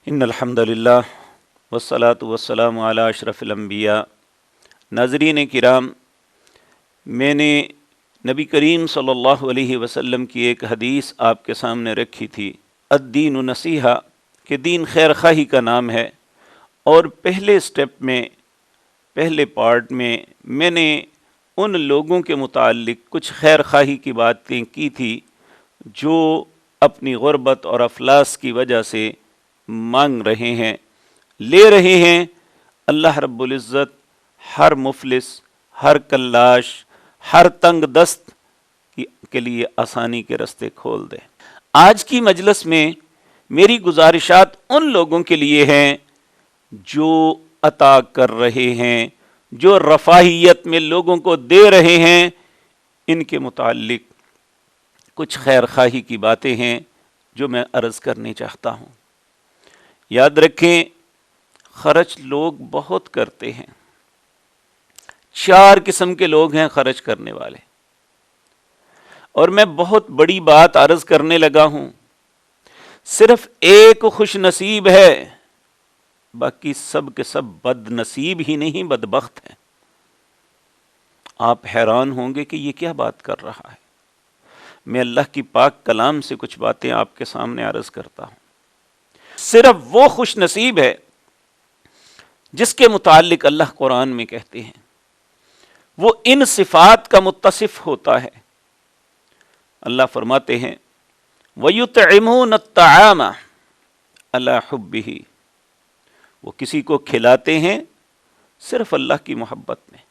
ان الحمد للہ والصلاة والسلام علی اشرف الانبیاء۔ ناظرین کرام، میں نے نبی کریم صلی اللہ علیہ وسلم کی ایک حدیث آپ کے سامنے رکھی تھی، الدین نصیحہ، کہ دین خیر خواہی کا نام ہے، اور پہلے سٹیپ میں، پہلے پارٹ میں نے ان لوگوں کے متعلق کچھ خیر خواہی کی باتیں کی تھی جو اپنی غربت اور افلاس کی وجہ سے مانگ رہے ہیں، لے رہے ہیں۔ اللہ رب العزت ہر مفلس، ہر کلاش، ہر تنگ دست کے لیے آسانی کے رستے کھول دے۔ آج کی مجلس میں میری گزارشات ان لوگوں کے لیے ہیں جو عطا کر رہے ہیں، جو رفاہیت میں لوگوں کو دے رہے ہیں۔ ان کے متعلق کچھ خیر خواہی کی باتیں ہیں جو میں عرض کرنی چاہتا ہوں۔ یاد رکھیں، خرچ لوگ بہت کرتے ہیں۔ 4 قسم کے لوگ ہیں خرچ کرنے والے، اور میں بہت بڑی بات عرض کرنے لگا ہوں۔ صرف ایک خوش نصیب ہے، باقی سب کے سب بد نصیب ہی نہیں، بدبخت ہیں۔ آپ حیران ہوں گے کہ یہ کیا بات کر رہا ہے۔ میں اللہ کی پاک کلام سے کچھ باتیں آپ کے سامنے عرض کرتا ہوں۔ صرف وہ خوش نصیب ہے جس کے متعلق اللہ قرآن میں کہتے ہیں وہ ان صفات کا متصف ہوتا ہے۔ اللہ فرماتے ہیں وَيُطْعِمُونَ الطَّعَامَ عَلَى حُبِّهِ، وہ کسی کو کھلاتے ہیں صرف اللہ کی محبت میں،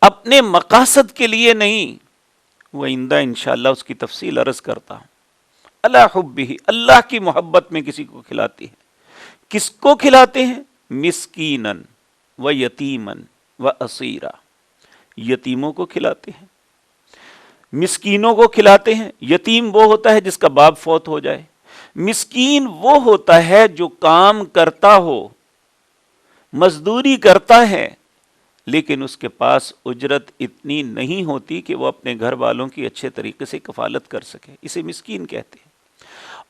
اپنے مقاصد کے لیے نہیں۔ وہ آئندہ انشاءاللہ اس کی تفصیل عرض کرتا ہوں۔ علی حبہ، اللہ کی محبت میں کسی کو کھلاتی ہے۔ کس کو کھلاتے ہیں؟ مسکیناً و یتیماً و اسیرا، یتیموں کو کھلاتے ہیں، مسکینوں کو کھلاتے ہیں۔ یتیم وہ ہوتا ہے جس کا باپ فوت ہو جائے، مسکین وہ ہوتا ہے جو کام کرتا ہو، مزدوری کرتا ہے، لیکن اس کے پاس اجرت اتنی نہیں ہوتی کہ وہ اپنے گھر والوں کی اچھے طریقے سے کفالت کر سکے، اسے مسکین کہتے ہیں۔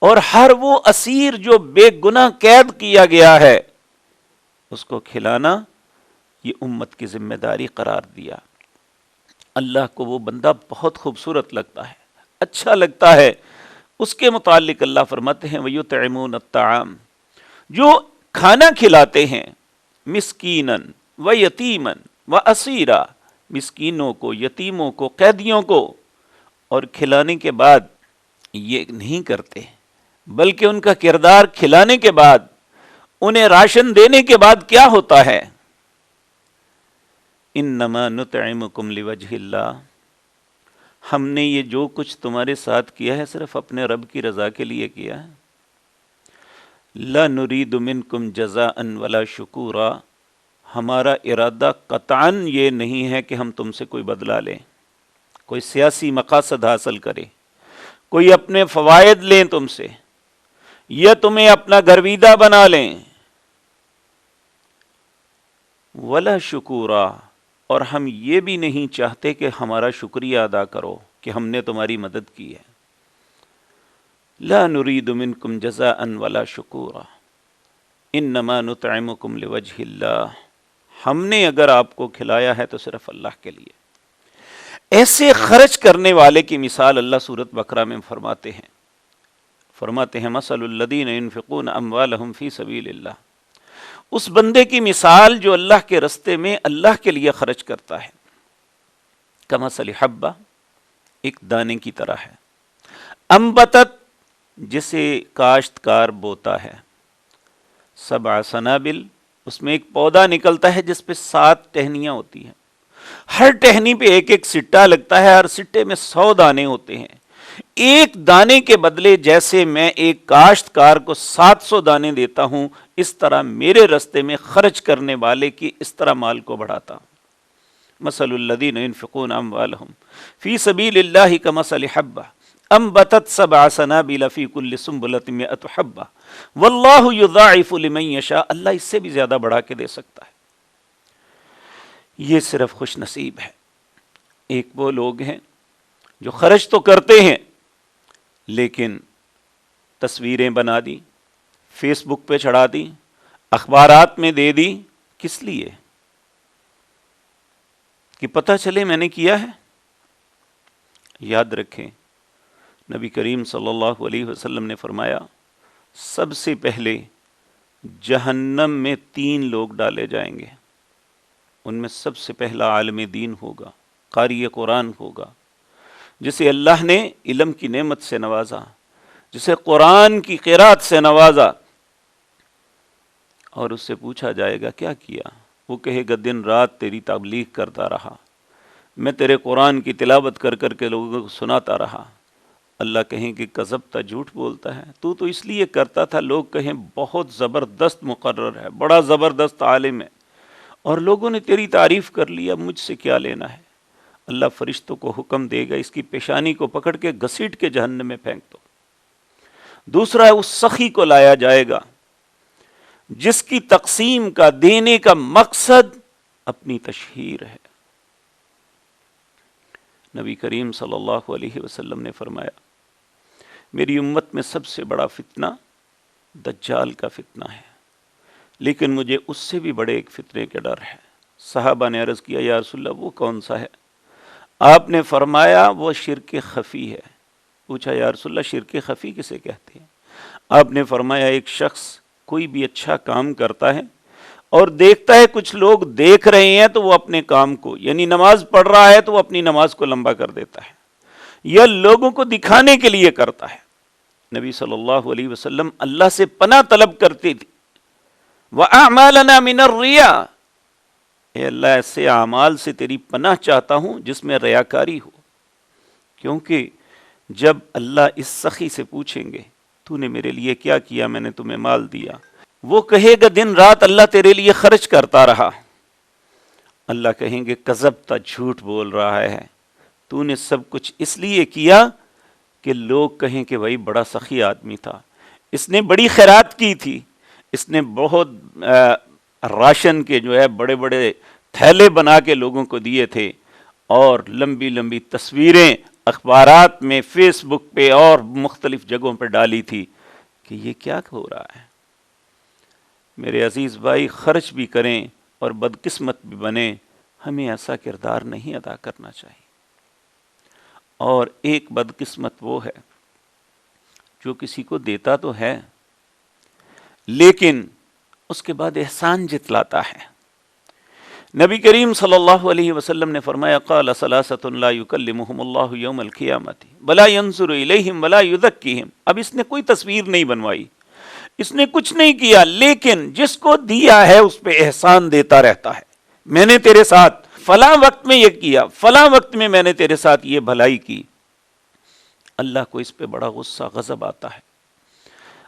اور ہر وہ اسیر جو بے گناہ قید کیا گیا ہے، اس کو کھلانا یہ امت کی ذمہ داری قرار دیا۔ اللہ کو وہ بندہ بہت خوبصورت لگتا ہے، اچھا لگتا ہے۔ اس کے متعلق اللہ فرماتے ہیں وَيُطْعِمُونَ الطَّعَامَ، جو کھانا کھلاتے ہیں، مسکیناً و یتیماً و اسیرا، مسکینوں کو، یتیموں کو، قیدیوں کو۔ اور کھلانے کے بعد یہ نہیں کرتے، بلکہ ان کا کردار کھلانے کے بعد، انہیں راشن دینے کے بعد کیا ہوتا ہے؟ انما نطعمکم لوجہ اللہ، ہم نے یہ جو کچھ تمہارے ساتھ کیا ہے صرف اپنے رب کی رضا کے لیے کیا ہے۔ لا نرید منکم جزاء ولا شکورا، ہمارا ارادہ قطعاً یہ نہیں ہے کہ ہم تم سے کوئی بدلہ لیں، کوئی سیاسی مقاصد حاصل کرے، کوئی اپنے فوائد لیں تم سے، یا تمہیں اپنا گرویدہ بنا لیں۔ ولا شکورا، اور ہم یہ بھی نہیں چاہتے کہ ہمارا شکریہ ادا کرو کہ ہم نے تمہاری مدد کی ہے۔ لا نرید منکم جزاء ولا شکورا انما نطعمکم لوجہ اللہ، ہم نے اگر آپ کو کھلایا ہے تو صرف اللہ کے لیے۔ ایسے خرچ کرنے والے کی مثال اللہ سورۃ بقرہ میں فرماتے ہیں مثل الذین ينفقون اموالهم فی سبیل اللہ، اس بندے کی مثال جو اللہ کے رستے میں اللہ کے لیے خرچ کرتا ہے، کمثل حبہ، ایک دانے کی طرح ہے، انبتت، جسے کاشتکار بوتا ہے، 7 سنابل، اس میں ایک پودا نکلتا ہے جس پہ 7 ٹہنیاں ہوتی ہیں، ہر ٹہنی پہ ایک ایک سٹا لگتا ہے، ہر سٹے میں 100 دانے ہوتے ہیں۔ ایک دانے کے بدلے جیسے میں ایک کاشتکار کو 700 دانے دیتا ہوں، اس طرح میرے رستے میں خرچ کرنے والے کی اس طرح مال کو بڑھاتا ہوں۔ مثل الذین ينفقون اموالهم فی سبیل اللہ کمثل حبہ انبتت 7 سنابل فی کل سنبلۃ 100 حبہ واللہ یضاعف لمن یشاء، اللہ اس سے بھی زیادہ بڑھا کے دے سکتا ہے۔ یہ صرف خوش نصیب ہے۔ ایک وہ لوگ ہیں جو خرچ تو کرتے ہیں لیکن تصویریں بنا دی، فیس بک پہ چڑھا دی، اخبارات میں دے دی، کس لیے؟ کہ پتہ چلے میں نے کیا ہے؟ یاد رکھیں نبی کریم صلی اللہ علیہ وسلم نے فرمایا سب سے پہلے جہنم میں 3 لوگ ڈالے جائیں گے، ان میں سب سے پہلا عالم دین ہوگا، قاری قرآن ہوگا، جسے اللہ نے علم کی نعمت سے نوازا، جسے قرآن کی قرات سے نوازا، اور اس سے پوچھا جائے گا کیا کیا؟ وہ کہے گا دن رات تیری تبلیغ کرتا رہا، میں تیرے قرآن کی تلاوت کر کر کے لوگوں کو سناتا رہا۔ اللہ کہیں کہ کذبتا، جھوٹ بولتا ہے، تو اس لیے کرتا تھا لوگ کہیں بہت زبردست مقرر ہے، بڑا زبردست عالم ہے، اور لوگوں نے تیری تعریف کر لی، اب مجھ سے کیا لینا ہے؟ اللہ فرشتوں کو حکم دے گا اس کی پیشانی کو پکڑ کے گھسیٹ کے جہنم میں پھینک دو۔ دوسرا اس سخی کو لایا جائے گا جس کی تقسیم کا، دینے کا مقصد اپنی تشہیر ہے۔ نبی کریم صلی اللہ علیہ وسلم نے فرمایا میری امت میں سب سے بڑا فتنہ دجال کا فتنہ ہے، لیکن مجھے اس سے بھی بڑے ایک فتنے کا ڈر ہے۔ صحابہ نے عرض کیا یا رسول اللہ وہ کون سا ہے؟ آپ نے فرمایا وہ شرک خفی ہے۔ پوچھا یا رسول اللہ شرک خفی کسے کہتے ہیں؟ آپ نے فرمایا ایک شخص کوئی بھی اچھا کام کرتا ہے اور دیکھتا ہے کچھ لوگ دیکھ رہے ہیں تو وہ اپنے کام کو، یعنی نماز پڑھ رہا ہے تو وہ اپنی نماز کو لمبا کر دیتا ہے، یا لوگوں کو دکھانے کے لیے کرتا ہے۔ نبی صلی اللہ علیہ وسلم اللہ سے پناہ طلب کرتے تھے وَأَعْمَالَنَا مِنَ الرِّيَا، اے اللہ ایسے اعمال سے تیری پناہ چاہتا ہوں جس میں ریاکاری ہو، کیونکہ جب اللہ اس سخی سے پوچھیں گے تو نے میرے لیے کیا کیا، میں نے تمہیں مال دیا، وہ کہے گا دن رات اللہ تیرے لیے خرچ کرتا رہا، اللہ کہیں گے کذبتا، جھوٹ بول رہا ہے، تو نے سب کچھ اس لیے کیا کہ لوگ کہیں کہ بھائی بڑا سخی آدمی تھا، اس نے بڑی خیرات کی تھی، اس نے بہت راشن کے جو ہے بڑے بڑے تھیلے بنا کے لوگوں کو دیے تھے، اور لمبی لمبی تصویریں اخبارات میں، فیس بک پہ اور مختلف جگہوں پہ ڈالی تھی کہ یہ کیا ہو رہا ہے۔ میرے عزیز بھائی خرچ بھی کریں اور بدقسمت بھی بنیں، ہمیں ایسا کردار نہیں ادا کرنا چاہیے۔ اور ایک بدقسمت وہ ہے جو کسی کو دیتا تو ہے لیکن اس کے بعد احسان جتلاتا ہے۔ نبی کریم صلی اللہ علیہ وسلم نے فرمایا قال ثلاثة لا يكلمهم الله يوم القيامة ولا ينظر إليهم ولا يزكيهم۔ اب اس نے کوئی تصویر نہیں بنوائی، اس نے کچھ نہیں کیا، لیکن جس کو دیا ہے اس پہ احسان دیتا رہتا ہے، میں نے تیرے ساتھ فلاں وقت میں یہ کیا، فلاں وقت میں میں نے تیرے ساتھ یہ بھلائی کی، اللہ کو اس پہ بڑا غصہ غضب آتا ہے۔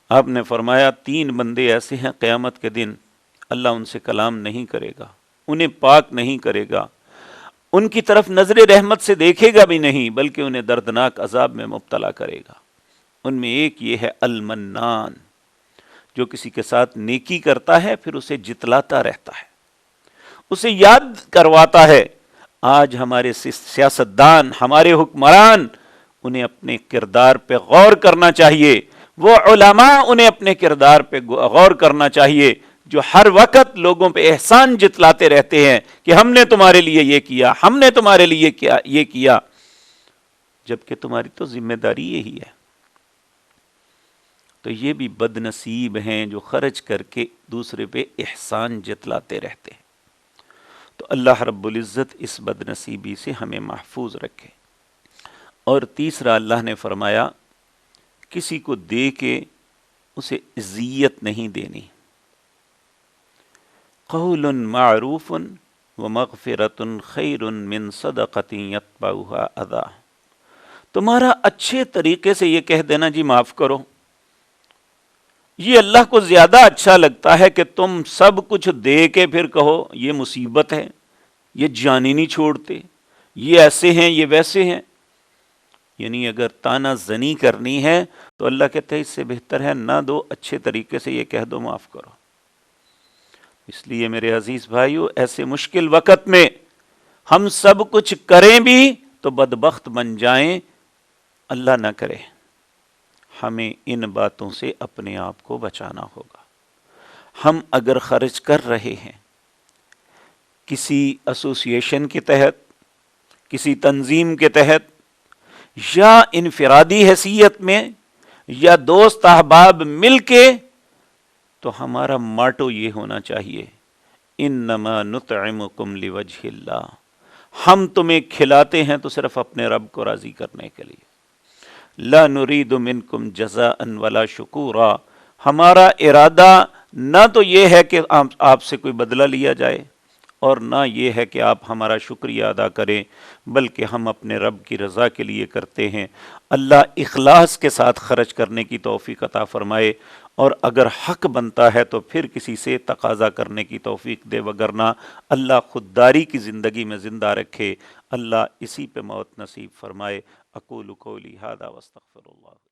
آپ نے فرمایا 3 بندے ایسے ہیں قیامت کے دن اللہ ان سے کلام نہیں کرے گا، انہیں پاک نہیں کرے گا، ان کی طرف نظر رحمت سے دیکھے گا بھی نہیں، بلکہ انہیں دردناک عذاب میں مبتلا کرے گا۔ ان میں ایک یہ ہے المنان، جو کسی کے ساتھ نیکی کرتا ہے پھر اسے جتلاتا رہتا ہے، اسے یاد کرواتا ہے۔ آج ہمارے سیاستدان، ہمارے حکمران، انہیں اپنے کردار پہ غور کرنا چاہیے، وہ علماء انہیں اپنے کردار پہ غور کرنا چاہیے جو ہر وقت لوگوں پہ احسان جتلاتے رہتے ہیں کہ ہم نے تمہارے لیے یہ کیا، ہم نے تمہارے لیے یہ کیا، جبکہ تمہاری تو ذمہ داری یہی ہے۔ تو یہ بھی بد نصیب ہیں جو خرچ کر کے دوسرے پہ احسان جتلاتے رہتے ہیں۔ تو اللہ رب العزت اس بد نصیبی سے ہمیں محفوظ رکھے۔ اور تیسرا اللہ نے فرمایا کسی کو دے کے اسے اذیت نہیں دینی۔ قول معروف ومغفرۃ خیر من صدقۃ یتبعها اذی، تمہارا اچھے طریقے سے یہ کہہ دینا جی معاف کرو، یہ اللہ کو زیادہ اچھا لگتا ہے کہ تم سب کچھ دے کے پھر کہو یہ مصیبت ہے، یہ جان ہی نہیں چھوڑتے، یہ ایسے ہیں، یہ ویسے ہیں۔ یعنی اگر تانا زنی کرنی ہے تو اللہ کہتے ہیں اس سے بہتر ہے نہ دو، اچھے طریقے سے یہ کہہ دو معاف کرو۔ اس لیے میرے عزیز بھائیو، ایسے مشکل وقت میں ہم سب کچھ کریں بھی تو بدبخت بن جائیں، اللہ نہ کرے۔ ہمیں ان باتوں سے اپنے آپ کو بچانا ہوگا۔ ہم اگر خرچ کر رہے ہیں کسی ایسوسیشن کے تحت، کسی تنظیم کے تحت، یا انفرادی حیثیت میں، یا دوست احباب مل کے، تو ہمارا ماٹو یہ ہونا چاہیے، انما نطعمکم لوجہ اللہ، ہم تمہیں کھلاتے ہیں تو صرف اپنے رب کو راضی کرنے کے لیے، لا نرید منکم جزاء ولا شکورا، ہمارا ارادہ نہ تو یہ ہے کہ آپ سے کوئی بدلہ لیا جائے، اور نہ یہ ہے کہ آپ ہمارا شکریہ ادا کریں، بلکہ ہم اپنے رب کی رضا کے لیے کرتے ہیں۔ اللہ اخلاص کے ساتھ خرچ کرنے کی توفیق عطا فرمائے، اور اگر حق بنتا ہے تو پھر کسی سے تقاضا کرنے کی توفیق دے، وگرنہ اللہ خودداری کی زندگی میں زندہ رکھے، اللہ اسی پہ موت نصیب فرمائے۔ اقول قولی ھذا واستغفر اللہ۔